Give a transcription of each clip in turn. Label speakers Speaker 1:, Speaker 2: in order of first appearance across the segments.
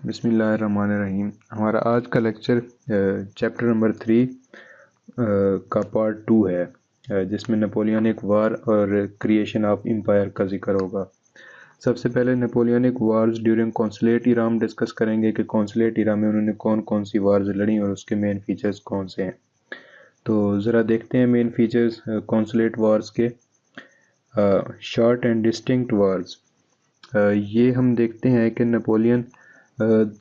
Speaker 1: بسم اللہ الرحمن الرحیم۔ ہمارا آج کا لیکچر چیپٹر نمبر 3 کا پارٹ 2 ہے، جس میں نپولینک وار اور کریشن آف امپائر کا ذکر ہوگا۔ سب سے پہلے نپولینک وارز ڈیورنگ کونسلیٹ ایرا ہم ڈسکس کریں گے کہ کونسلیٹ ایرا میں انہوں نے کون کون سی وارز لڑیں اور اس کے مین فیچرز کون سے ہیں۔ تو ذرا دیکھتے ہیں مین فیچرز کونسلیٹ وارز کے۔ شارٹ اینڈ ڈسٹنکٹ وارز، یہ ہم دیکھتے ہیں کہ نپولین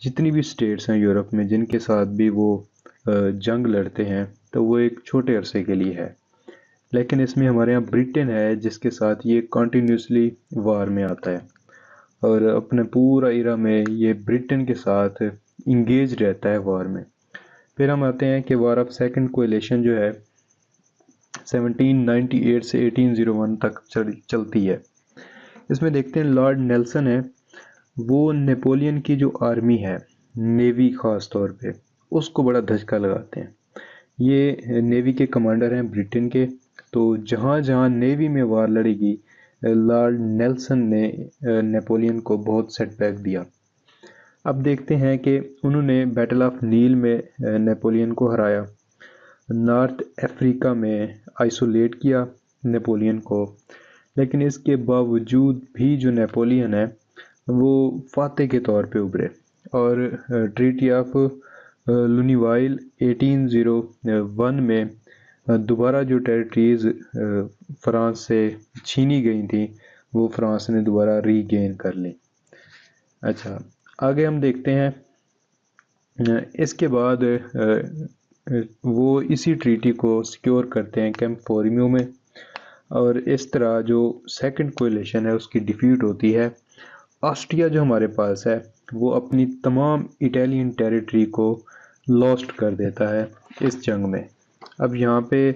Speaker 1: جتنی بھی سٹیٹس ہیں یورپ میں جن کے ساتھ بھی وہ جنگ لڑتے ہیں تو وہ ایک چھوٹے عرصے کے لیے ہے، لیکن اس میں ہمارے یہاں برٹن ہے جس کے ساتھ یہ کنٹینیوسلی وار میں آتا ہے اور اپنے پورا ایرا میں یہ برٹن کے ساتھ انگیج رہتا ہے وار میں۔ پھر ہم آتے ہیں کہ وار آف سیکنڈ کولیشن جو ہے 1798 سے 1801 تک چلتی ہے۔ اس میں دیکھتے ہیں لارڈ نیلسن ہے، وہ نیپولین کی جو آرمی ہے، نیوی خاص طور پہ، اس کو بڑا دھچکا لگاتے ہیں۔ یہ نیوی کے کمانڈر ہیں برٹن کے، تو جہاں جہاں نیوی میں وار لڑے گی لارڈ نیلسن نے نیپولین کو بہت سیٹ بیک دیا۔ اب دیکھتے ہیں کہ انہوں نے بیٹل آف نیل میں نیپولین کو ہرایا، نارتھ افریقہ میں آئسولیٹ کیا نیپولین کو، لیکن اس کے باوجود بھی جو نیپولین ہے وہ فاتح کے طور پہ ابھرے اور ٹریٹی آف لونیوائل 1801 میں دوبارہ جو ٹیریٹریز فرانس سے چھینی گئی تھیں وہ فرانس نے دوبارہ ری گین کر لی۔ اچھا، آگے ہم دیکھتے ہیں اس کے بعد وہ اسی ٹریٹی کو سیکیور کرتے ہیں کیمپ فورمیو میں، اور اس طرح جو سیکنڈ کولیشن ہے اس کی ڈیفیٹ ہوتی ہے۔ آسٹریا جو ہمارے پاس ہے وہ اپنی تمام اٹالین ٹیریٹری کو لاسٹ کر دیتا ہے اس جنگ میں۔ اب یہاں پہ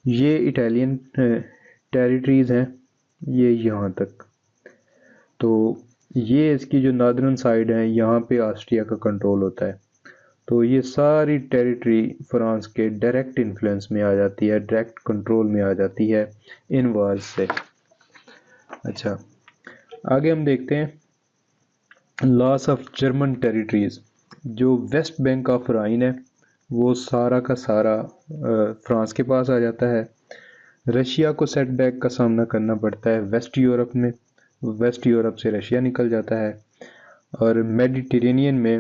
Speaker 1: یہ اٹالین ٹیریٹریز ہیں یہ یہاں تک، تو یہ اس کی جو نادرن سائیڈ ہیں یہاں پہ آسٹریا کا کنٹرول ہوتا ہے، تو یہ ساری ٹیریٹری فرانس کے ڈائریکٹ انفلوئنس میں آ جاتی ہے، ڈائریکٹ کنٹرول میں آ جاتی ہے ان وارز سے۔ اچھا، آگے ہم دیکھتے ہیں لاس آف جرمن ٹیریٹریز۔ جو ویسٹ بینک آف رائن ہے وہ سارا کا سارا فرانس کے پاس آ جاتا ہے۔ رشیا کو سیٹ بیک کا سامنا کرنا پڑتا ہے ویسٹ یورپ میں، ویسٹ یورپ سے رشیا نکل جاتا ہے، اور میڈیٹرینین میں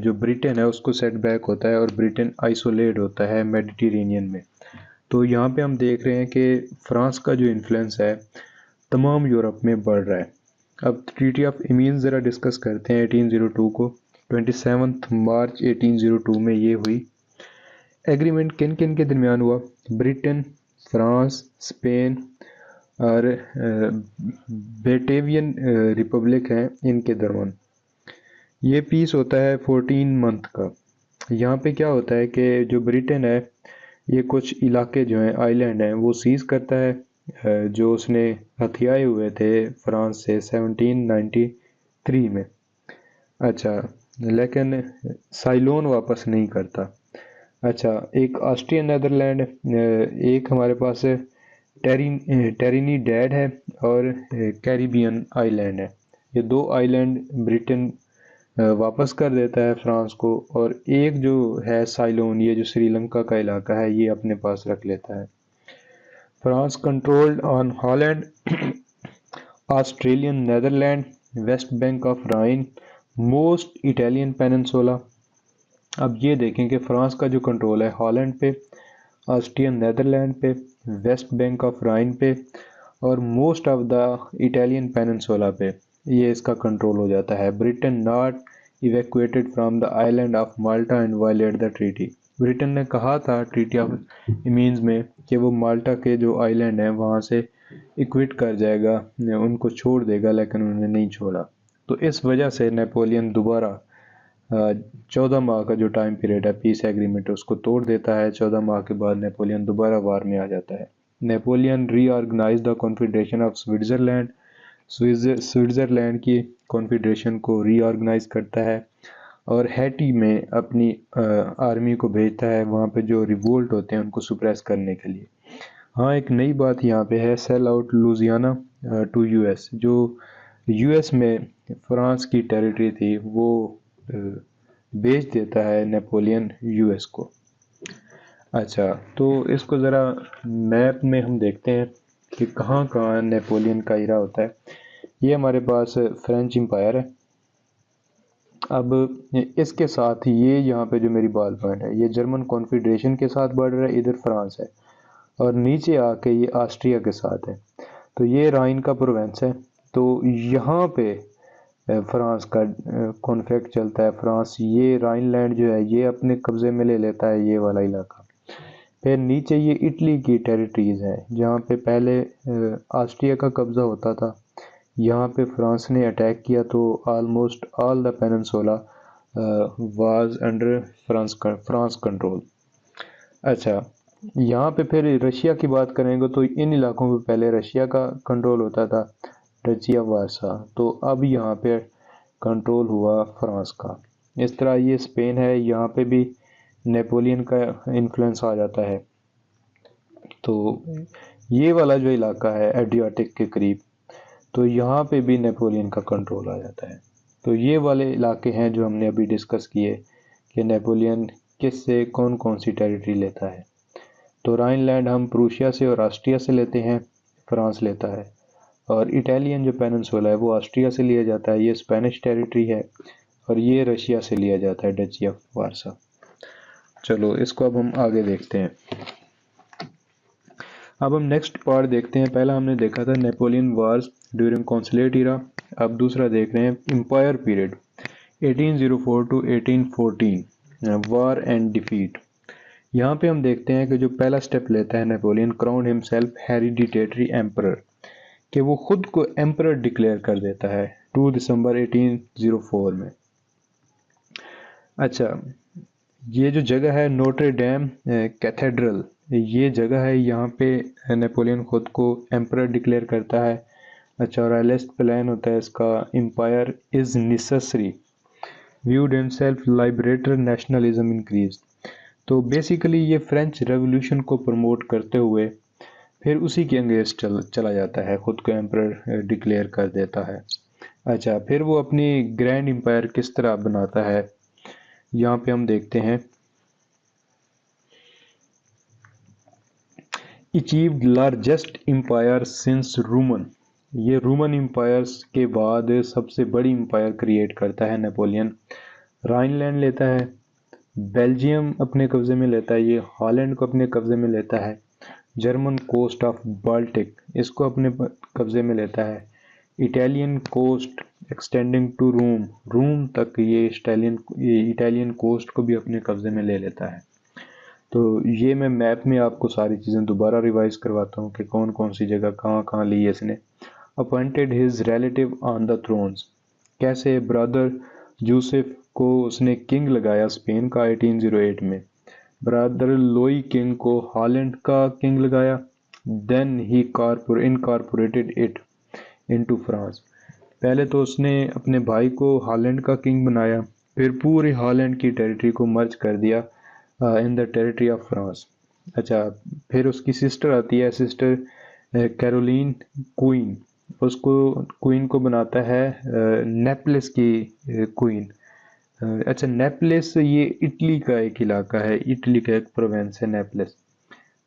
Speaker 1: جو برٹن ہے اس کو سیٹ بیک ہوتا ہے اور برٹن آئسولیٹ ہوتا ہے میڈیٹرینین میں۔ تو یہاں پہ ہم دیکھ رہے ہیں کہ فرانس کا جو انفلوئنس ہے تمام یورپ میں بڑھ رہا ہے۔ اب ٹریٹی آف ایمینز ذرا ڈسکس کرتے ہیں 1802 کو۔ 27 مارچ 1802 میں یہ ہوئی۔ ایگریمنٹ کن کن کے درمیان ہوا؟ برٹن، فرانس، اسپین اور بیٹیوین ریپبلک ہیں، ان کے درمیان یہ پیس ہوتا ہے 14 منتھ کا۔ یہاں پہ کیا ہوتا ہے کہ جو برٹن ہے یہ کچھ علاقے جو ہیں آئی لینڈ ہیں وہ سیز کرتا ہے جو اس نے ہتھیائے ہوئے تھے فرانس سے 1793 میں۔ اچھا، لیکن سائلون واپس نہیں کرتا۔ اچھا، ایک آسٹرین نیدرلینڈ، ایک ہمارے پاس ٹیرینی ڈیڈ ہے اور کیریبین آئی لینڈ ہے۔ یہ دو آئی لینڈ برٹن واپس کر دیتا ہے فرانس کو، اور ایک جو ہے سائلون، یہ جو سری لنکا کا علاقہ ہے، یہ اپنے پاس رکھ لیتا ہے۔ France controlled on Holland, Australian Netherland, west bank of Rhine, most Italian peninsula. اب یہ دیکھیں کہ فرانس کا جو کنٹرول ہے ہالینڈ پہ، آسٹرین نیدرلینڈ پہ، ویسٹ بینک آف رائن پہ اور most of the Italian peninsula پہ یہ اس کا کنٹرول ہو جاتا ہے۔ Britain not evacuated from the island of Malta and violated the treaty. Britain نے کہا تھا ٹریٹی آف ایمینز میں کہ وہ مالٹا کے جو آئی لینڈ ہیں وہاں سے ایکویٹ کر جائے گا، ان کو چھوڑ دے گا، لیکن انہوں نے نہیں چھوڑا۔ تو اس وجہ سے نیپولین دوبارہ 14 ماہ کا جو ٹائم پیریڈ ہے پیس ایگریمنٹ اس کو توڑ دیتا ہے۔ 14 ماہ کے بعد نیپولین دوبارہ وار میں آ جاتا ہے۔ Napoleon reorganise the confederation of Switzerland, Switzerland کی کانفیڈریشن کو ری آرگنائز کرتا ہے اور ہیٹی میں اپنی آرمی کو بھیجتا ہے وہاں پہ جو ریوولٹ ہوتے ہیں ان کو سپریس کرنے کے لیے۔ ہاں، ایک نئی بات یہاں پہ ہے، sell out Louisiana to U S. جو یو ایس میں فرانس کی ٹیریٹری تھی وہ بیچ دیتا ہے نیپولین US کو۔ اچھا، تو اس کو ذرا میپ میں ہم دیکھتے ہیں کہ کہاں کہاں نیپولین کا ایرا ہوتا ہے۔ یہ ہمارے پاس فرینچ امپائر ہے۔ اب اس کے ساتھ یہ یہاں پہ جو میری بال پوائنٹ ہے یہ جرمن کانفیڈریشن کے ساتھ بارڈر ہے، ادھر فرانس ہے، اور نیچے آ کے یہ آسٹریا کے ساتھ ہے۔ تو یہ رائن کا پروونس ہے، تو یہاں پہ فرانس کا کانفلکٹ چلتا ہے۔ فرانس یہ رائن لینڈ جو ہے یہ اپنے قبضے میں لے لیتا ہے، یہ والا علاقہ۔ پھر نیچے یہ اٹلی کی ٹیریٹریز ہیں جہاں پہ پہلے آسٹریا کا قبضہ ہوتا تھا، یہاں پہ فرانس نے اٹیک کیا تو almost all the peninsula was under France control. اچھا، یہاں پہ پھر رشیا کی بات کریں گے تو ان علاقوں پہ پہلے رشیا کا کنٹرول ہوتا تھا، ڈچی آف وارسا، تو اب یہاں پہ کنٹرول ہوا فرانس کا۔ اس طرح یہ اسپین ہے، یہاں پہ بھی نیپولین کا انفلوئنس آ جاتا ہے۔ تو یہ والا جو علاقہ ہے ایڈریاٹک کے قریب، تو یہاں پہ بھی نیپولین کا کنٹرول آ جاتا ہے۔ تو یہ والے علاقے ہیں جو ہم نے ابھی ڈسکس کیے کہ نیپولین کس سے کون کون سی ٹیریٹری لیتا ہے۔ تو رائن لینڈ ہم پروشیا سے اور آسٹریا سے لیتے ہیں، فرانس لیتا ہے، اور اٹالین جو پیننسولا ہے وہ آسٹریا سے لیا جاتا ہے، یہ اسپینش ٹیریٹری ہے، اور یہ رشیا سے لیا جاتا ہے، ڈچی آف وارسا۔ چلو اس کو اب ہم آگے دیکھتے ہیں۔ اب ہم نیکسٹ پارٹ دیکھتے ہیں۔ پہلا ہم نے دیکھا تھا Napoleon wars during consulate era, اب دوسرا دیکھ رہے ہیں empire period 1804 to 1814 war and defeat. یہاں پہ ہم دیکھتے ہیں کہ جو پہلا سٹیپ لیتا ہے نیپولین، کراؤنڈ ہمسیلف ہیریڈیٹیٹری ایمپرر، کہ وہ خود کو ایمپرر ڈکلیئر کر دیتا ہے 2 دسمبر 1804 میں۔ اچھا، یہ جو جگہ ہے نوٹر ڈیم کیتھیڈرل، یہ جگہ ہے، یہاں پہ نیپولین خود کو ایمپرر ڈکلیئر کرتا ہے۔ اچھا، اور ایلیسٹ پلان ہوتا ہے اس کا، empire is necessary viewed himself liberator nationalism increase. تو بیسیکلی یہ فرینچ ریولوشن کو پروموٹ کرتے ہوئے پھر اسی کے انگیز چلا جاتا ہے، خود کو ایمپرر ڈکلیئر کر دیتا ہے۔ اچھا، پھر وہ اپنی گرینڈ امپائر کس طرح بناتا ہے، یہاں پہ ہم دیکھتے ہیں achieved largest empire since Roman, یہ رومن امپائرز کے بعد سب سے بڑی امپائر کریٹ کرتا ہے نیپولین۔ رائن لینڈ لیتا ہے، بیلجیم اپنے قبضے میں لیتا ہے، یہ ہالینڈ کو اپنے قبضے میں لیتا ہے، جرمن کوسٹ آف بالٹک اس کو اپنے قبضے میں لیتا ہے، Italian cost extending to room, روم تک یہ اٹالین کوسٹ کو بھی اپنے قبضے میں لے لیتا ہے۔ تو یہ میں میپ میں آپ کو ساری چیزیں دوبارہ ریوائز کرواتا ہوں کہ کون کون سی جگہ کہاں کہاں لی ہے اس نے۔ اپوائنٹڈ ہز ریلیٹیو آن دا تھرونز، کیسے برادر جوسف کو اس نے کنگ لگایا اسپین کا 1808 میں، برادر لوئی کنگ کو ہالینڈ کا کنگ لگایا، دین ہی انکارپوریٹڈ اٹ انٹو فرانس، پہلے تو اس نے اپنے بھائی کو ہالینڈ کا کنگ بنایا، پھر پوری ہالینڈ کی ٹیریٹری کو مرج کر دیا ان دا ٹیریٹری آف فرانس۔ اچھا، پھر اس کی سسٹر آتی ہے، سسٹر کیرولین کوئین، اس کو کوئین کو بناتا ہے نیپلس کی کوئین۔ اچھا، نیپلس یہ اٹلی کا ایک علاقہ ہے، اٹلی کا ایک پروونس ہے نیپلس۔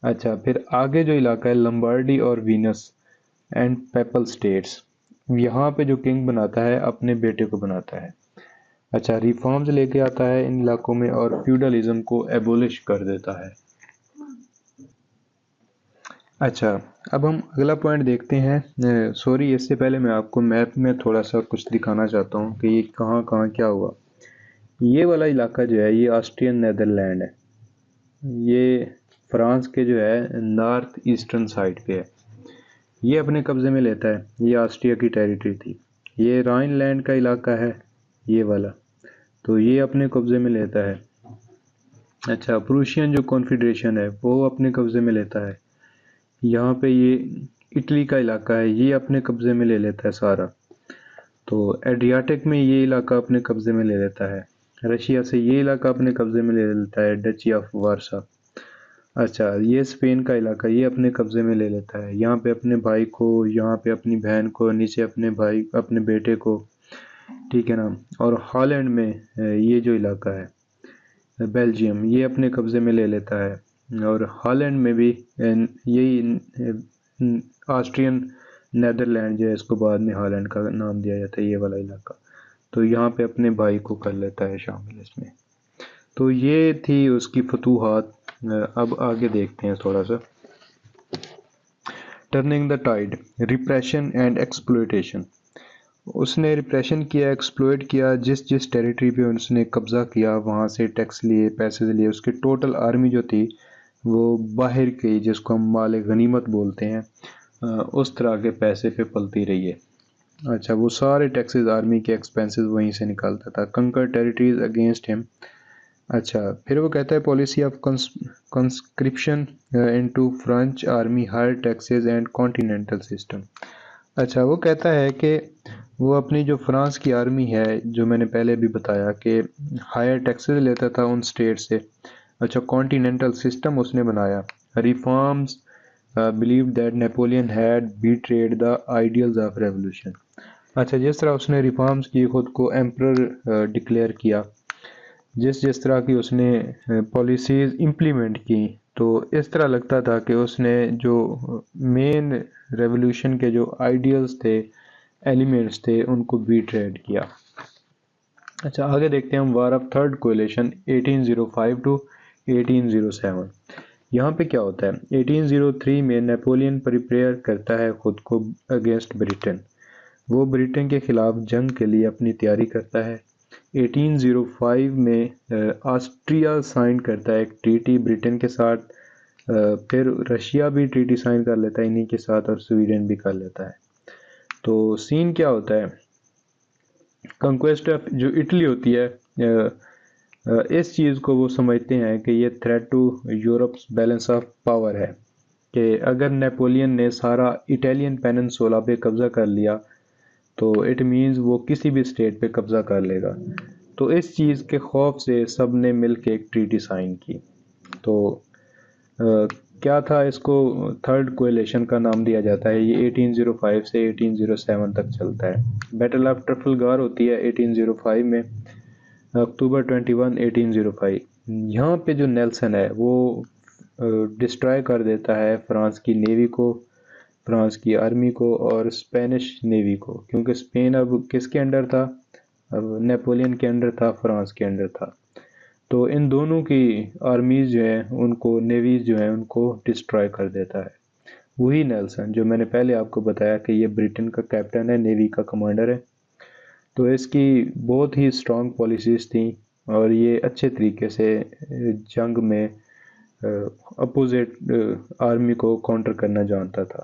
Speaker 1: اچھا، پھر آگے جو علاقہ ہے لمبارڈی اور وینس اینڈ پیپل سٹیٹس، یہاں پہ جو کنگ بناتا ہے اپنے بیٹے کو بناتا ہے۔ اچھا، ریفارمز لے کے آتا ہے ان علاقوں میں اور فیوڈلزم کو ایبولش کر دیتا ہے۔ اچھا، اب ہم اگلا پوائنٹ دیکھتے ہیں۔ سوری، اس سے پہلے میں آپ کو میپ میں تھوڑا سا کچھ دکھانا چاہتا ہوں کہ یہ کہاں کہاں کیا ہوا۔ یہ والا علاقہ جو ہے یہ آسٹرین نیدرلینڈ ہے، یہ فرانس کے جو ہے نارتھ ایسٹرن سائڈ پہ ہے، یہ اپنے قبضے میں لیتا ہے، یہ آسٹریا کی ٹیریٹری تھی۔ یہ رائن لینڈ کا علاقہ ہے یہ والا، تو یہ اپنے قبضے میں لیتا ہے۔ اچھا، پروشین جو کانفیڈریشن ہے وہ اپنے قبضے میں لیتا ہے، یہاں پہ یہ اٹلی کا علاقہ ہے یہ اپنے قبضے میں لے لیتا ہے سارا، تو ایڈریاٹک میں یہ علاقہ اپنے قبضے میں لے لیتا ہے، رشیا سے یہ علاقہ اپنے قبضے میں لے لیتا ہے، ڈچی آف وارسا۔ اچھا، یہ اسپین کا علاقہ یہ اپنے قبضے میں لے لیتا ہے، یہاں پہ اپنے بھائی کو، یہاں پہ اپنی بہن کو، نیچے اپنے بیٹے کو، ٹھیک ہے نا، اور ہالینڈ میں یہ جو علاقہ ہے بیلجیم، یہ اپنے قبضے میں لے لیتا ہے، اور ہالینڈ میں بھی یہی آسٹرین نیدرلینڈ جو ہے اس کو بعد میں ہالینڈ کا نام دیا جاتا ہے، یہ والا علاقہ، تو یہاں پہ اپنے بھائی کو کر لیتا ہے شامل اس میں۔ تو یہ تھی اس کی فتوحات۔ اب آگے دیکھتے ہیں تھوڑا سا۔ Turning the tide, repression and exploitation. اس نے ریپریشن کیا، ایکسپلوئٹ کیا، جس ٹیریٹری پہ اس نے قبضہ کیا وہاں سے ٹیکس لیے، پیسے لیے، اس کی ٹوٹل آرمی جو تھی وہ باہر کی، جس کو ہم مال غنیمت بولتے ہیں، اس طرح کے پیسے پہ پلتی رہی ہے۔ اچھا، وہ سارے ٹیکسز آرمی کے ایکسپینسز وہیں سے نکالتا تھا۔ کنکر ٹیریٹریز اگینسٹ ہم۔ اچھا، پھر وہ کہتا ہے policy of conscription into French army, higher taxes and continental system. اچھا، وہ کہتا ہے کہ وہ اپنی جو فرانس کی آرمی ہے، جو میں نے پہلے بھی بتایا کہ ہائر ٹیکسز لیتا تھا ان سٹیٹ سے۔ اچھا، کانٹیننٹل سسٹم اس نے بنایا۔ Reforms believed that Napoleon had betrayed the ideals of revolution۔ اچھا، جس طرح اس نے ریفارمز کی، خود کو ایمپرر ڈکلیئر کیا، جس طرح کی اس نے پالیسیز امپلیمنٹ کی، تو اس طرح لگتا تھا کہ اس نے جو مین ریولوشن کے جو آئیڈیلز تھے، ایلیمنٹس تھے، ان کو بیٹریڈ کیا۔ اچھا، آگے دیکھتے ہیں ہم war of third coalition 1805 to 1807۔ یہاں پہ کیا ہوتا ہے؟ 1803 میں نیپولین پریپیئر کرتا ہے خود کو اگینسٹ بریٹن، وہ بریٹن کے خلاف جنگ کے لیے اپنی تیاری کرتا ہے۔ 1805 میں آسٹریا سائن کرتا ہے ایک ٹریٹی بریٹن کے ساتھ، پھر رشیا بھی ٹریٹی سائن کر لیتا ہے انہی کے ساتھ، اور سویڈن بھی کر لیتا ہے۔ تو سین کیا ہوتا ہے؟ کنکویسٹ آف جو اٹلی ہوتی ہے، اس چیز کو وہ سمجھتے ہیں کہ یہ threat to Europe's balance of power ہے، کہ اگر نیپولین نے سارا اٹیلین پیننسولا پہ قبضہ کر لیا تو اٹ مینز وہ کسی بھی اسٹیٹ پہ قبضہ کر لے گا۔ تو اس چیز کے خوف سے سب نے مل کے ایک ٹریٹی سائن کی۔ تو کیا تھا؟ اس کو تھرڈ کولیشن کا نام دیا جاتا ہے۔ یہ 1805 سے 1807 تک چلتا ہے۔ بیٹل آف ٹرفلگار ہوتی ہے 1805 میں، اکتوبر 21 1805۔ یہاں پہ جو نیلسن ہے وہ ڈسٹرائے کر دیتا ہے فرانس کی نیوی کو، فرانس کی آرمی کو، اور اسپینش نیوی کو، کیونکہ اسپین اب کس کے انڈر تھا؟ اب نیپولین کے انڈر تھا، فرانس کے انڈر تھا۔ تو ان دونوں کی آرمیز جو ہیں ان کو، نیویز جو ہیں ان کو ڈسٹرائے کر دیتا ہے۔ وہی نیلسن جو میں نے پہلے آپ کو بتایا کہ یہ بریٹن کا کیپٹن ہے، نیوی کا کمانڈر ہے۔ تو اس کی بہت ہی اسٹرانگ پالیسیز تھیں، اور یہ اچھے طریقے سے جنگ میں اپوزٹ آرمی کو کاؤنٹر کرنا جانتا تھا۔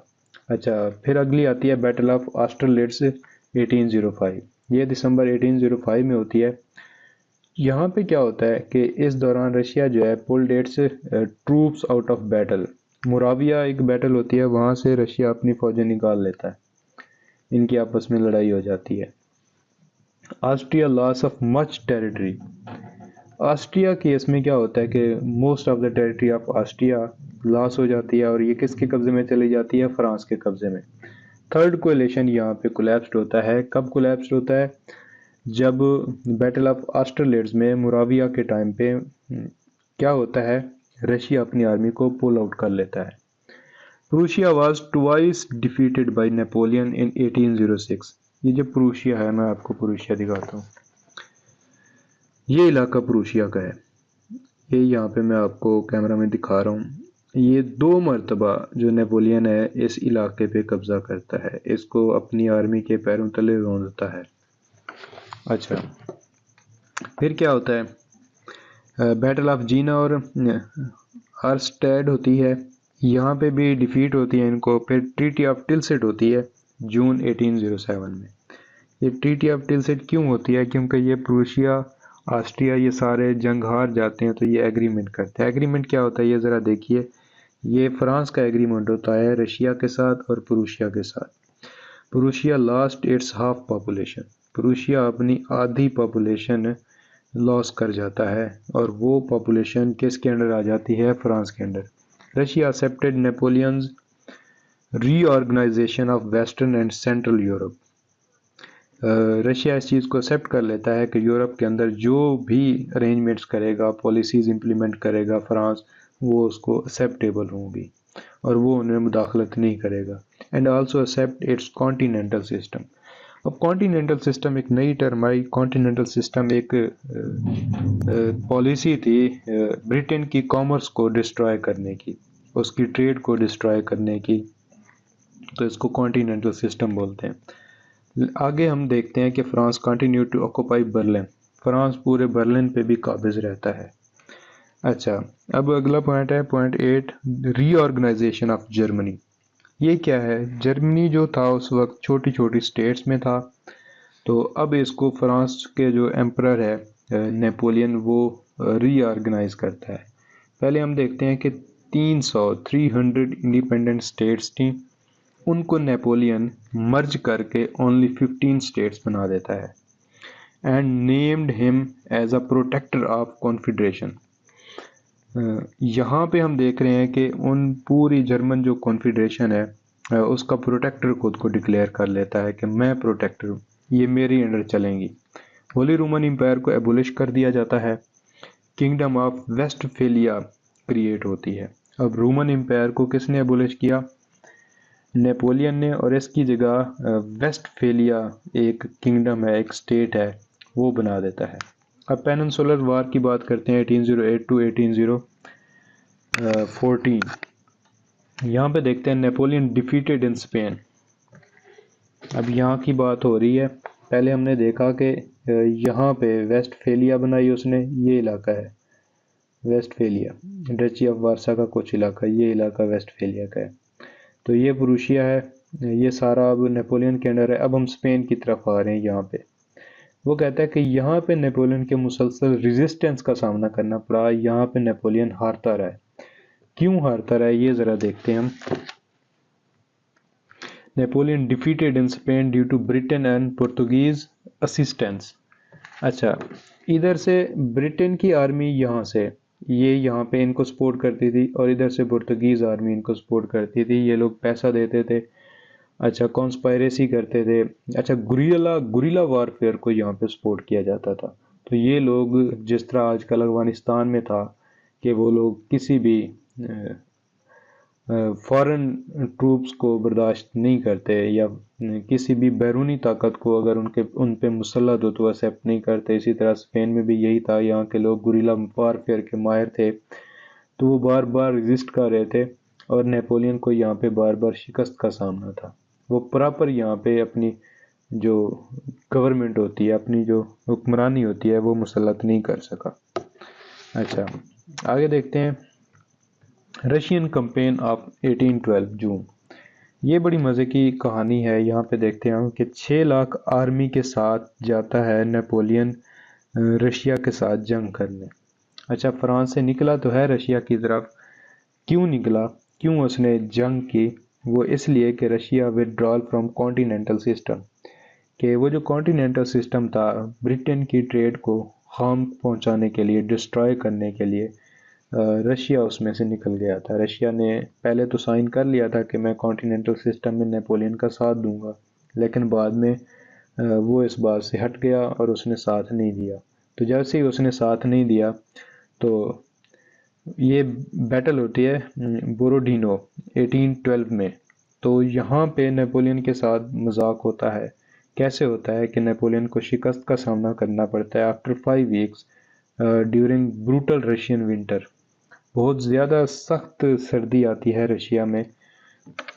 Speaker 1: اچھا، پھر اگلی آتی ہے بیٹل آف آسٹرلیٹس 1805۔ یہ دسمبر 1805 میں ہوتی ہے۔ یہاں پہ کیا ہوتا ہے کہ اس دوران رشیا جو ہے pulls its troops out of battle, Moravia ایک بیٹل ہوتی ہے، وہاں سے رشیا اپنی فوجیں نکال لیتا ہے، ان کی آپس میں لڑائی ہو جاتی ہے۔ Austria loss of much territory. Austria کی اس میں کیا ہوتا ہے کہ most of the territory of Austria loss ہو جاتی ہے، اور یہ کس کے قبضے میں چلی جاتی ہے؟ فرانس کے قبضے میں۔ تھرڈ کولیشن یہاں پہ کولیپسڈ ہوتا ہے۔ کب کولیپسڈ ہوتا ہے؟ جب بیٹل آف آسٹرلیٹس میں موراویہ کے ٹائم پہ کیا ہوتا ہے؟ رشیا اپنی آرمی کو پول آؤٹ کر لیتا ہے۔ Prussia was twice defeated by Napoleon in 1806۔ یہ جو پروشیا ہے، میں آپ کو پروشیا دکھاتا ہوں، یہ علاقہ پروشیا کا ہے۔ یہ یہاں پہ میں آپ کو کیمرہ میں دکھا رہا ہوں۔ یہ 2 مرتبہ جو نیپولین ہے اس علاقے پہ قبضہ کرتا ہے، اس کو اپنی آرمی کے پیروں تلے روندتا ہے۔ اچھا، پھر کیا ہوتا ہے؟ بیٹل آف جینا اور آرسٹیڈ ہوتی ہے، یہاں پہ بھی ڈیفیٹ ہوتی ہے ان کو۔ پھر ٹریٹی آف ٹلسٹ ہوتی ہے جون 1807 میں۔ یہ ٹریٹی آف ٹلسٹ کیوں ہوتی ہے؟ کیونکہ یہ پروشیا، آسٹریا، یہ سارے جنگ ہار جاتے ہیں تو یہ ایگریمنٹ کرتے ہیں۔ ایگریمنٹ کیا ہوتا ہے یہ ذرا دیکھیے۔ یہ فرانس کا ایگریمنٹ ہوتا ہے رشیا کے ساتھ اور پروشیا کے ساتھ۔ Prussia lost its half population, Prussia اپنی آدھی پاپولیشن لاس کر جاتا ہے، اور وہ پاپولیشن کس کے انڈر آ جاتی ہے؟ فرانس کے under. Russia accepted Napoleon's re organization of western and central Europe. Russia اس چیز کو ایکسیپٹ کر لیتا ہے کہ یورپ کے اندر جو بھی ارینجمنٹس کرے گا، پالیسیز امپلیمنٹ کرے گا فرانس، وہ اس کو ایکسیپٹیبل ہوں گی اور وہ ان میں مداخلت نہیں کرے گا. And also accept its continental system. اب کانٹیننٹل سسٹم ایک نئی ٹرم آئی. کانٹیننٹل سسٹم ایک پالیسی تھی برٹن کی کامرس کو ڈسٹرائے کرنے کی، اس کی ٹریڈ کو ڈسٹرائے کرنے کی، تو اس کو کانٹیننٹل سسٹم بولتے ہیں. آگے ہم دیکھتے ہیں کہ France continue to occupy Berlin. France پورے برلن پہ بھی قابض رہتا ہے. اچھا، اب اگلا پوائنٹ ہے point 8، re organization of Germany. یہ کیا ہے؟ جرمنی جو تھا اس وقت چھوٹی چھوٹی سٹیٹس میں تھا، تو اب اس کو فرانس کے جو ایمپرر ہے نیپولین، وہ ری آرگنائز کرتا ہے. پہلے ہم دیکھتے ہیں کہ 300 انڈیپینڈنٹ سٹیٹس تھیں، ان کو نیپولین مرج کر کے اونلی 15 سٹیٹس بنا دیتا ہے. اینڈ نیمڈ ہم as a protector of confederation. یہاں پہ ہم دیکھ رہے ہیں کہ ان پوری جرمن جو کانفیڈریشن ہے اس کا پروٹیکٹر خود کو ڈکلیئر کر لیتا ہے کہ میں پروٹیکٹر ہوں، یہ میری انڈر چلیں گی. ہولی رومن امپائر کو ایبولش کر دیا جاتا ہے. کنگڈم آف ویسٹ فیلیا کریٹ ہوتی ہے. اب رومن امپائر کو کس نے ایبولش کیا؟ نیپولین نے، اور اس کی جگہ ویسٹ فیلیا ایک کنگڈم ہے، ایک سٹیٹ ہے، وہ بنا دیتا ہے. اب پیننسولر وار کی بات کرتے ہیں 1808 ٹو 1814. یہاں پہ دیکھتے ہیں نیپولین ڈیفیٹڈ ان اسپین. اب یہاں کی بات ہو رہی ہے. پہلے ہم نے دیکھا کہ یہاں پہ ویسٹ فیلیا بنائی اس نے، یہ علاقہ ہے ویسٹ فیلیا، ڈچی آف وارسا کا کچھ علاقہ، یہ علاقہ ویسٹ فیلیا کا ہے. تو یہ پروشیا ہے، یہ سارا اب نیپولین کے انڈر ہے. اب ہم اسپین کی طرف آ رہے ہیں. یہاں پہ وہ کہتا ہے کہ یہاں پہ نیپولین کے مسلسل ریزسٹنس کا سامنا کرنا پڑا، یہاں پہ نیپولین ہارتا رہا ہے. کیوں ہارتا رہا ہے یہ ذرا دیکھتے ہیں ہم. Napoleon defeated in Spain due to Britain and Portuguese assistance. اچھا، ادھر سے برٹن کی آرمی یہاں سے، یہ یہاں پہ ان کو سپورٹ کرتی تھی، اور ادھر سے پرتگیز آرمی ان کو سپورٹ کرتی تھی. یہ لوگ پیسہ دیتے تھے، اچھا کانسپائریسی کرتے تھے. اچھا، گوریلا وارفیئر کو یہاں پہ سپورٹ کیا جاتا تھا. تو یہ لوگ جس طرح آج کل افغانستان میں تھا کہ وہ لوگ کسی بھی فارن ٹروپس کو برداشت نہیں کرتے، یا کسی بھی بیرونی طاقت کو اگر ان پہ مسلط ہو تو ایکسیپٹ نہیں کرتے. اسی طرح اسپین میں بھی یہی تھا، یہاں کے لوگ گوریلا وارفیئر کے ماہر تھے، تو وہ بار بار ریزسٹ کر رہے تھے، اور نیپولین کو یہاں پہ بار بار شکست کا سامنا تھا. وہ پراپر یہاں پہ اپنی جو گورنمنٹ ہوتی ہے، اپنی جو حکمرانی ہوتی ہے، وہ مسلط نہیں کر سکا. اچھا، آگے دیکھتے ہیں رشین کمپین آف 1812 جون. یہ بڑی مزے کی کہانی ہے. یہاں پہ دیکھتے ہیں کہ 6 لاکھ آرمی کے ساتھ جاتا ہے نیپولین رشیا کے ساتھ جنگ کرنے. اچھا، فرانس سے نکلا تو ہے رشیا کی طرف. کیوں نکلا؟ کیوں اس نے جنگ کی؟ وہ اس لیے کہ Russia withdrawal from continental system, کہ وہ جو کانٹیننٹل سسٹم تھا برٹن کی ٹریڈ کو ہارم پہنچانے کے لیے، ڈسٹرائے کرنے کے لیے، رشیا اس میں سے نکل گیا تھا. رشیا نے پہلے تو سائن کر لیا تھا کہ میں کانٹیننٹل سسٹم میں نیپولین کا ساتھ دوں گا، لیکن بعد میں وہ اس بات سے ہٹ گیا اور اس نے ساتھ نہیں دیا. تو جیسے ہی اس نے ساتھ نہیں دیا تو یہ بیٹل ہوتی ہے بوروڈینو 1812 میں. تو یہاں پہ نیپولین کے ساتھ مذاق ہوتا ہے. کیسے ہوتا ہے کہ نیپولین کو شکست کا سامنا کرنا پڑتا ہے آفٹر 5 ویکس ڈیورنگ بروٹل رشین ونٹر. بہت زیادہ سخت سردی آتی ہے رشیا میں.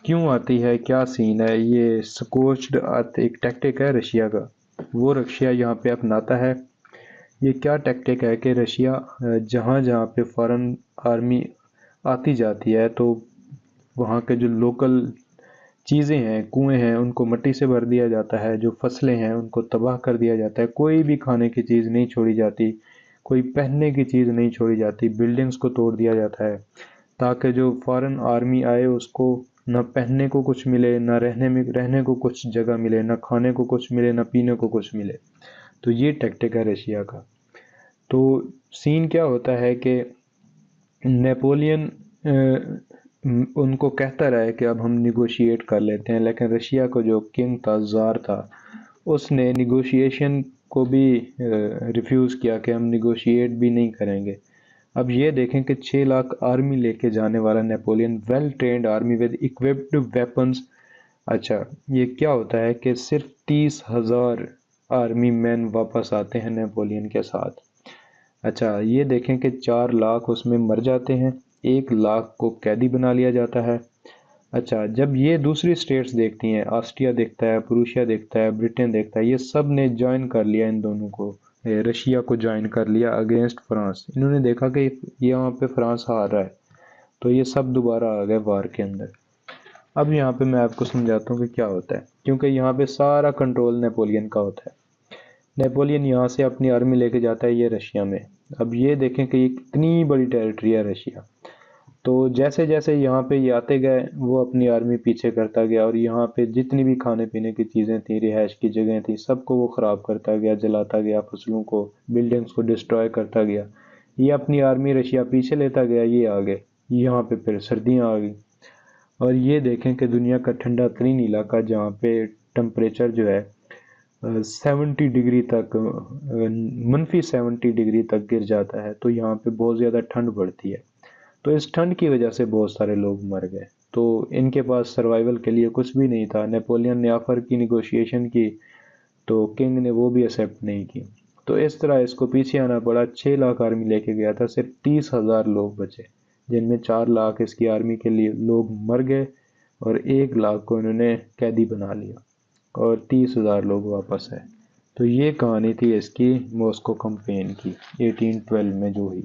Speaker 1: کیوں آتی ہے؟ کیا سین ہے؟ یہ سکوچڈ ایک ٹیکٹک ہے رشیا کا، وہ رشیا یہاں پہ اپناتا ہے. یہ کیا ٹیکٹک ہے کہ رشیا جہاں جہاں پہ فارن آرمی آتی جاتی ہے تو وہاں کے جو لوکل چیزیں ہیں، کنویں ہیں، ان کو مٹی سے بھر دیا جاتا ہے. جو فصلیں ہیں ان کو تباہ کر دیا جاتا ہے. کوئی بھی کھانے کی چیز نہیں چھوڑی جاتی، کوئی پہننے کی چیز نہیں چھوڑی جاتی. بلڈنگز کو توڑ دیا جاتا ہے تاکہ جو فارن آرمی آئے اس کو نہ پہننے کو کچھ ملے، نہ رہنے کو کچھ جگہ ملے، نہ کھانے کو کچھ ملے، نہ پینے کو کچھ ملے. تو یہ ٹیکٹک ہے رشیا کا. تو سین کیا ہوتا ہے کہ نیپولین ان کو کہتا رہا ہے کہ اب ہم نیگوشیٹ کر لیتے ہیں، لیکن رشیا کو جو کنگ تھا، زار تھا، اس نے نیگوشیشن کو بھی ریفیوز کیا کہ ہم نیگوشیٹ بھی نہیں کریں گے۔ اب یہ دیکھیں کہ 6 لاکھ آرمی لے کے جانے والا Napoleon, well trained army with equipped weapons. اچھا، یہ کیا ہوتا ہے کہ صرف 30,000 آرمی مین واپس آتے ہیں نیپولین کے ساتھ۔ اچھا، یہ دیکھیں کہ 4 لاکھ اس میں مر جاتے ہیں، 1 لاکھ کو قیدی بنا لیا جاتا ہے۔ اچھا، جب یہ دوسری اسٹیٹس دیکھتی ہیں، آسٹریا دیکھتا ہے، پروشیا دیکھتا ہے، برٹن دیکھتا ہے، یہ سب نے جوائن کر لیا ان دونوں کو، رشیا کو جوائن کر لیا اگینسٹ فرانس۔ انہوں نے دیکھا کہ یہاں پہ فرانس ہار رہا ہے، تو یہ سب دوبارہ آ گئے وار کے اندر۔ اب یہاں پہ میں آپ کو سمجھاتا ہوں کہ کیا ہوتا ہے، کیونکہ یہاں پہ سارا کنٹرول نیپولین کا ہوتا ہے۔ نیپولین یہاں سے اپنی آرمی لے کے جاتا ہے یہ رشیا میں۔ اب یہ دیکھیں کہ یہ کتنی بڑی ٹیریٹری ہے رشیا۔ تو جیسے جیسے یہاں پہ یہ آتے گئے، وہ اپنی آرمی پیچھے کرتا گیا، اور یہاں پہ جتنی بھی کھانے پینے کی چیزیں تھیں، رہائش کی جگہیں تھیں، سب کو وہ خراب کرتا گیا، جلاتا گیا، فصلوں کو، بلڈنگز کو ڈسٹروائے کرتا گیا۔ یہ اپنی آرمی رشیا پیچھے لیتا گیا، یہ آگے، یہاں پہ پھر سردیاں آ گئی۔ اور یہ دیکھیں کہ دنیا کا ٹھنڈا ترین علاقہ جہاں پہ ٹمپریچر جو ہے 70 ڈگری تک، -70 ڈگری تک گر جاتا ہے، تو یہاں پہ بہت زیادہ ٹھنڈ پڑتی ہے۔ تو اس ٹھنڈ کی وجہ سے بہت سارے لوگ مر گئے، تو ان کے پاس سروائیول کے لیے کچھ بھی نہیں تھا۔ نیپولین نے آفر کی، نیگوشیشن کی، تو کنگ نے وہ بھی ایکسیپٹ نہیں کی، تو اس طرح اس کو پیچھے آنا پڑا۔ 6 لاکھ آرمی لے کے گیا تھا، صرف 30,000 لوگ بچے، جن میں 4 لاکھ اس کی آرمی کے لیے لوگ مر گئے، اور 1 لاکھ کو انہوں نے قیدی بنا لیا، اور 30,000 لوگ واپس آئے۔ تو یہ کہانی تھی اس کی ماسکو کمپین کی 1812 میں جو ہوئی۔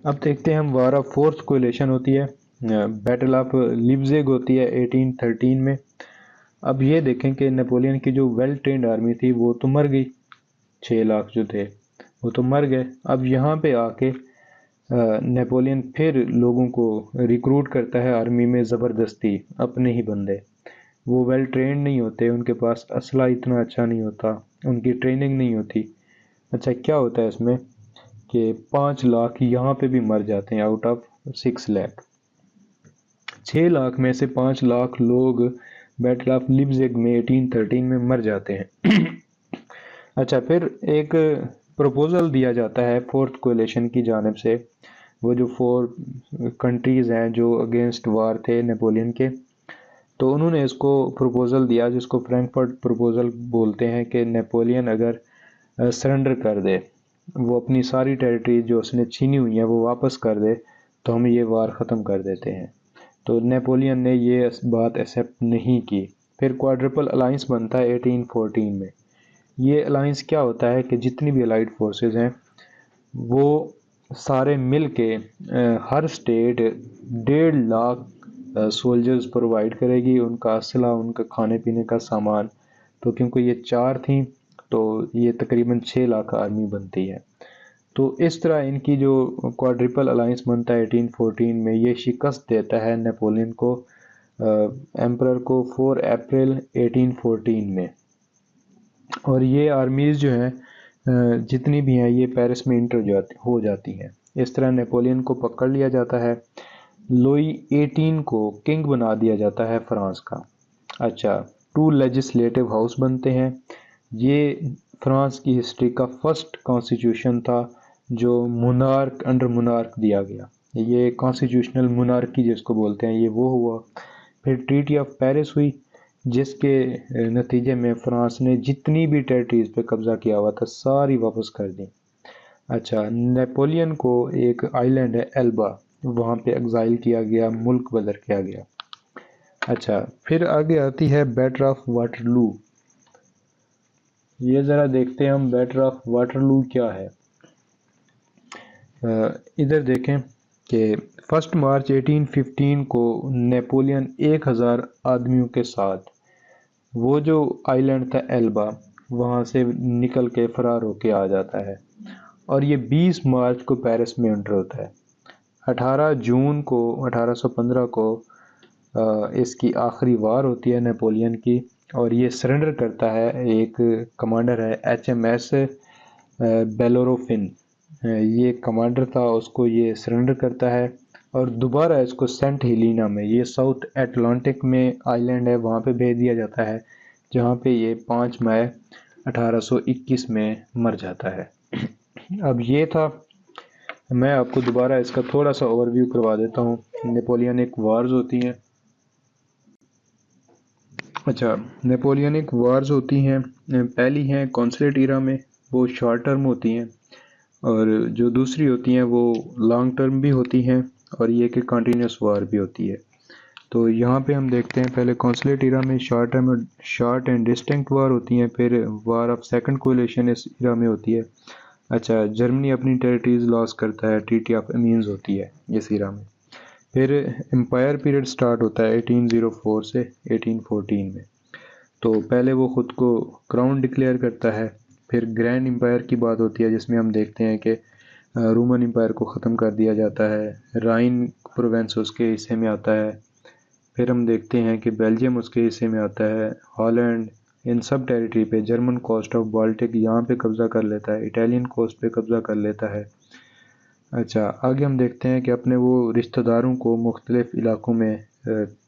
Speaker 1: اب دیکھتے ہیں ہم، وار آف فورتھ کولیشن ہوتی ہے، بیٹل آف لیپزگ ہوتی ہے 1813 میں۔ اب یہ دیکھیں کہ نیپولین کی جو ویل ٹرینڈ آرمی تھی وہ تو مر گئی، 6 لاکھ جو تھے وہ تو مر گئے۔ اب یہاں پہ آ کے نیپولین پھر لوگوں کو ریکروٹ کرتا ہے آرمی میں زبردستی، اپنے ہی بندے۔ وہ ویل ٹرینڈ نہیں ہوتے، ان کے پاس اسلحہ اتنا اچھا نہیں ہوتا، ان کی ٹریننگ نہیں ہوتی۔ اچھا، کیا ہوتا ہے اس میں کہ 5 لاکھ یہاں پہ بھی مر جاتے ہیں آؤٹ آف 6 لاکھ۔ 6 لاکھ میں سے 5 لاکھ لوگ بیٹل آف لیپزگ میں 1813 میں مر جاتے ہیں۔ اچھا، پھر ایک پروپوزل دیا جاتا ہے فورتھ کولیشن کی جانب سے، وہ جو 4 کنٹریز ہیں جو اگینسٹ وار تھے نیپولین کے، تو انہوں نے اس کو پروپوزل دیا جس کو فرینکفرٹ پروپوزل بولتے ہیں، کہ نیپولین اگر سرنڈر کر دے، وہ اپنی ساری ٹیریٹری جو اس نے چھینی ہوئی ہیں وہ واپس کر دے، تو ہم یہ وار ختم کر دیتے ہیں۔ تو نیپولین نے یہ بات ایکسیپٹ نہیں کی۔ پھر کوادرپل الائنس بنتا ہے 1814 میں۔ یہ الائنس کیا ہوتا ہے کہ جتنی بھی الائڈ فورسز ہیں وہ سارے مل کے ہر اسٹیٹ 1.5 لاکھ سولجرز پرووائڈ کرے گی، ان کا اسلحہ، ان کا کھانے پینے کا سامان۔ تو کیونکہ یہ 4 تھیں تو یہ تقریباً 6 لاکھ آرمی بنتی ہے۔ تو اس طرح ان کی جو کوادرپل الائنس بنتا ہے 1814 میں، یہ شکست دیتا ہے نیپولین کو، ایمپرر کو، 4 اپریل 1814 میں۔ اور یہ آرمیز جو ہیں جتنی بھی ہیں، یہ پیرس میں انٹر ہو جاتی ہیں۔ اس طرح نیپولین کو پکڑ لیا جاتا ہے، لوئی 18 کو کنگ بنا دیا جاتا ہے فرانس کا۔ اچھا، 2 لیجسلیٹو ہاؤس بنتے ہیں۔ یہ فرانس کی ہسٹری کا فرسٹ کانسٹیٹیوشن تھا جو مونارک انڈر مونارک دیا گیا، یہ کانسٹیٹیوشنل مونارکی جس کو بولتے ہیں، یہ وہ ہوا۔ پھر ٹریٹی آف پیرس ہوئی، جس کے نتیجے میں فرانس نے جتنی بھی ٹیریٹریز پہ قبضہ کیا ہوا تھا ساری واپس کر دیں۔ اچھا، نیپولین کو ایک آئی لینڈ ہے ایلبا، وہاں پہ ایگزائل کیا گیا، ملک بدر کیا گیا۔ اچھا، پھر آگے آتی ہے بیٹل آف واٹرلو۔ یہ ذرا دیکھتے ہیں ہم بیٹل آف واٹرلو کیا ہے۔ ادھر دیکھیں کہ 1 مارچ 1815 کو نیپولین 1000 آدمیوں کے ساتھ وہ جو آئی لینڈ تھا ایلبا، وہاں سے نکل کے فرار ہو کے آ جاتا ہے، اور یہ 20 مارچ کو پیرس میں انٹر ہوتا ہے۔ 18 جون کو 1815 کو اس کی آخری وار ہوتی ہے نیپولین کی، اور یہ سرنڈر کرتا ہے۔ ایک کمانڈر ہے HMS بیلوروفن، یہ کمانڈر تھا، اس کو یہ سرنڈر کرتا ہے، اور دوبارہ اس کو سینٹ ہیلینا میں، یہ ساؤتھ اٹلانٹک میں آئی لینڈ ہے، وہاں پہ بھیج دیا جاتا ہے، جہاں پہ یہ 5 مئی 1821 میں مر جاتا ہے۔ اب یہ تھا، میں آپ کو دوبارہ اس کا تھوڑا سا اوور ویو کروا دیتا ہوں۔ نیپولینک وارز ہوتی ہیں، اچھا نیپولینک وارز ہوتی ہیں، پہلی ہیں کونسلیٹ ایرا میں، وہ شارٹ ٹرم ہوتی ہیں، اور جو دوسری ہوتی ہیں وہ لانگ ٹرم بھی ہوتی ہیں، اور یہ کہ کنٹینیوس وار بھی ہوتی ہے۔ تو یہاں پہ ہم دیکھتے ہیں پہلے کونسلیٹ ایرا میں شارٹ اینڈ ڈسٹنکٹ وار ہوتی ہیں، پھر وار آف سیکنڈ کولیشن اس ایرا میں ہوتی ہے۔ اچھا جرمنی اپنی ٹیریٹریز لاس کرتا ہے، ٹریٹی آف امینز ہوتی ہے اس ایرا میں۔ پھر امپائر پیریڈ سٹارٹ ہوتا ہے 1804 سے 1814 میں۔ تو پہلے وہ خود کو کراؤن ڈکلیئر کرتا ہے، پھر گرینڈ امپائر کی بات ہوتی ہے جس میں ہم دیکھتے ہیں کہ رومن امپائر کو ختم کر دیا جاتا ہے، رائن پروونس اس کے حصے میں آتا ہے، پھر ہم دیکھتے ہیں کہ بیلجیم اس کے حصے میں آتا ہے، ہالینڈ ان سب ٹیریٹری پہ، جرمن کوسٹ آف بالٹک یہاں پہ قبضہ کر لیتا ہے، اٹالین کوسٹ پہ قبضہ کر لیتا ہے۔ اچھا آگے ہم دیکھتے ہیں کہ اپنے وہ رشتہ داروں کو مختلف علاقوں میں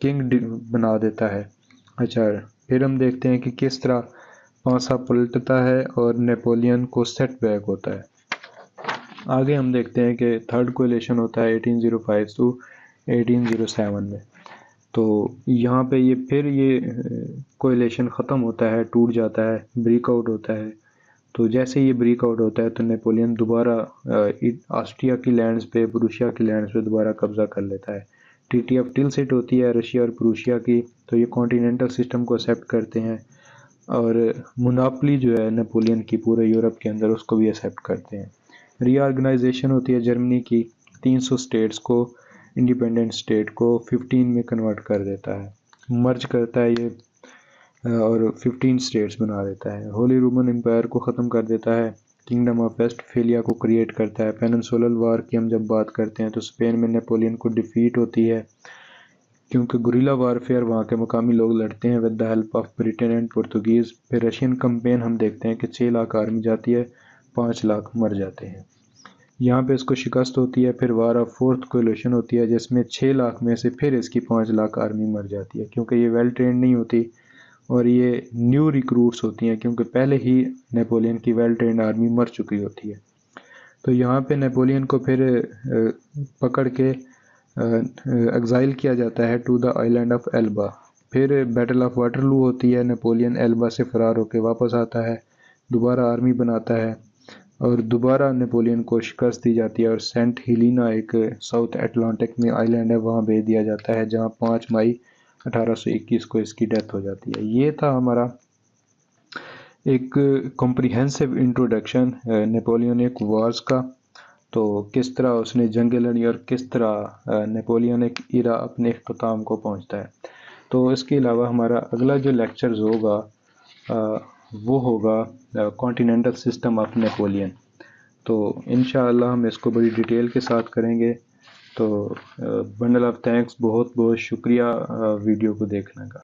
Speaker 1: کنگ بنا دیتا ہے۔ اچھا پھر ہم دیکھتے ہیں کہ کس طرح پانسا پلٹتا ہے اور نیپولین کو سیٹ بیک ہوتا ہے۔ آگے ہم دیکھتے ہیں کہ تھرڈ کولیشن ہوتا ہے 1805 to 1807 میں۔ تو یہاں پہ یہ کولیشن ختم ہوتا ہے، ٹوٹ جاتا ہے، بریک آؤٹ ہوتا ہے۔ تو جیسے یہ بریک آؤٹ ہوتا ہے تو نیپولین دوبارہ آسٹریا کی لینڈز پہ، پروشیا کی لینڈز پہ دوبارہ قبضہ کر لیتا ہے۔ ٹریٹی آف ٹلسٹ ہوتی ہے رشیا اور پروشیا کی، تو یہ کانٹیننٹل سسٹم کو ایکسیپٹ کرتے ہیں، اور موناپلی جو ہے نیپولین کی پورے یورپ کے اندر اس کو بھی ایکسیپٹ کرتے ہیں۔ ری آرگنائزیشن ہوتی ہے جرمنی کی، 300 اسٹیٹس کو، انڈیپینڈنٹ اسٹیٹ کو 15 میں کنورٹ کر دیتا ہے، مرج کرتا ہے یہ، اور 15 اسٹیٹس بنا دیتا ہے۔ ہولی رومن امپائر کو ختم کر دیتا ہے، کنگڈم آف ویسٹ فیلیا کو کریٹ کرتا ہے۔ پیننسولر وار کی ہم جب بات کرتے ہیں تو اسپین میں نیپولین کو ڈیفیٹ ہوتی ہے، کیونکہ گوریلا وارفیئر وہاں کے مقامی لوگ لڑتے ہیں with the help of Britain and Portuguese. پھر رشین کمپین ہم دیکھتے ہیں کہ 6 لاکھ آرمی جاتی ہے، 5 لاکھ مر جاتے ہیں، یہاں پہ اس کو شکست ہوتی ہے۔ پھر وار آف فورتھ کولیشن ہوتی ہے جس میں 6 لاکھ میں سے پھر اس کی 5 لاکھ آرمی مر جاتی ہے، کیونکہ یہ ویل ٹرینڈ نہیں ہوتی، اور یہ نیو ریکروٹس ہوتی ہیں، کیونکہ پہلے ہی نیپولین کی ویل ٹرینڈ آرمی مر چکی ہوتی ہے۔ تو یہاں پہ نیپولین کو پھر پکڑ کے ایگزائل کیا جاتا ہے to the island of Elba. پھر بیٹل آف واٹر لو ہوتی ہے، نیپولین ایلبا سے فرار ہو کے واپس آتا ہے، دوبارہ آرمی بناتا ہے، اور دوبارہ نیپولین کو شکست دی جاتی ہے، اور سینٹ ہیلینا ایک ساؤتھ اٹلانٹک میں آئی لینڈ ہے، وہاں بھیج دیا جاتا ہے، جہاں 5 مئی 1821 کو اس کی ڈیتھ ہو جاتی ہے۔ یہ تھا ہمارا ایک کمپریہنسو انٹروڈکشن نیپولینک وارز کا، تو کس طرح اس نے جنگیں لڑی اور کس طرح نیپولینک ایرا اپنے اختتام کو پہنچتا ہے۔ تو اس کے علاوہ ہمارا اگلا جو لیکچرز ہوگا وہ ہوگا کانٹیننٹل سسٹم آف نیپولین، تو انشاءاللہ ہم اس کو بڑی ڈیٹیل کے ساتھ کریں گے۔ تو بنڈل آف تھینکس، بہت بہت شکریہ ویڈیو کو دیکھنے کا۔